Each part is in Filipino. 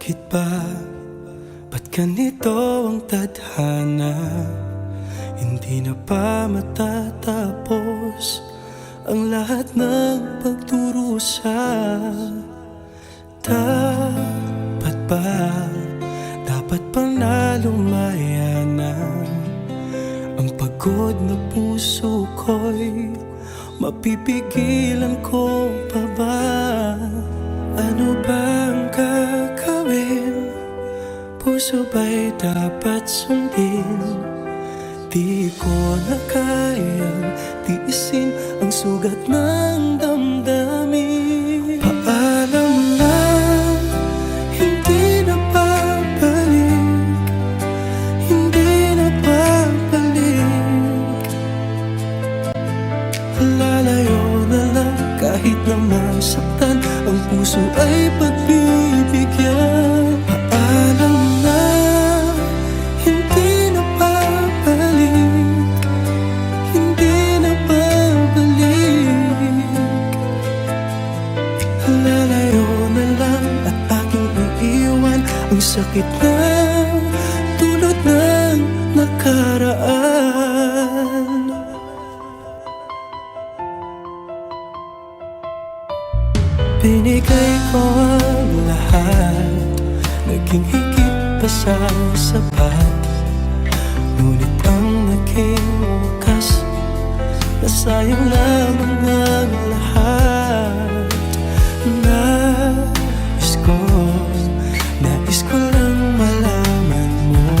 Bakit ba? Ba't ganito ang tadhana? Hindi na ba matatapos ang lahat ng pagdurusa? Dapat ba? Dapat pa na lumayanan ang pagod na puso ko'y mapipigilan ko pa ba? Ano bang gagawin? Puso ba'y dapat sundin? Di ko na kayang tiisin ang sugat ng damdamin. Paalam na, hindi na babalik, hindi na babalik. Lalayo na lang kahit na masaktan, ang puso ay pagbibigyan. Paalam na, hindi na babalik, hindi na babalik. Lalayo na lang at aking iiwan ang sakit na dulot ng nakaraan. Binigay ko ang lahat, naging higit pa sa sapat. Ngunit ang naging wakas, nasayang lamang ang lahat. Nais ko lang malaman mo,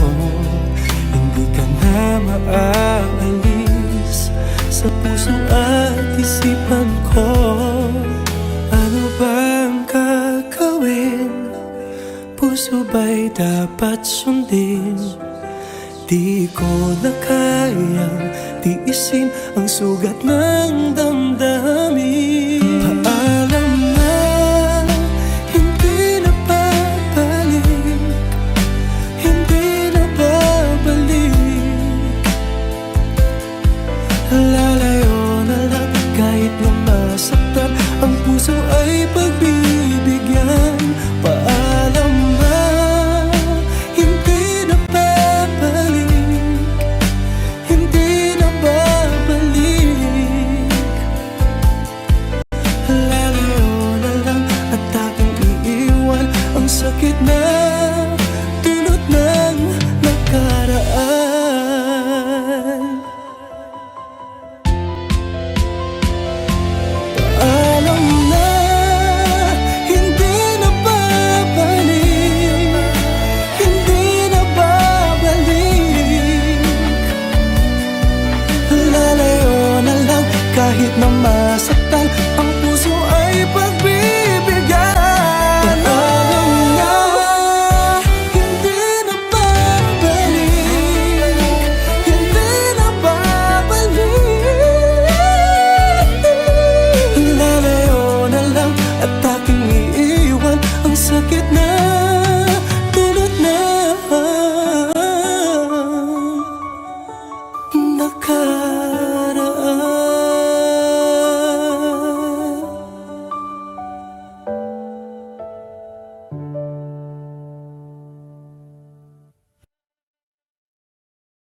hindi ka na maaalis sa puso at isipan ko. Ano bang gagawin? Puso ba'y dapat sundin? Di ko na kayang tiisin ang sugat ng damdamin. Paalam na, hindi na babalik, hindi na babalik. Lalayo na lang kahit na masaktan, ang puso ay pagbibigyan. Paalam na, hindi na babalik, hindi na babalik. Lalayo na lang at aking iiwan ang sakit na dulot ng nakaraan. Paalam na, hindi na babalik, hindi na babalik. Lalayo na lang kahit na masaktan, ang puso ay pagbibigyan. Paalam na, hindi na babalik, hindi na babalik. Lalayo na lang at aking iiwan ang sakit na dulot ng nakaraan.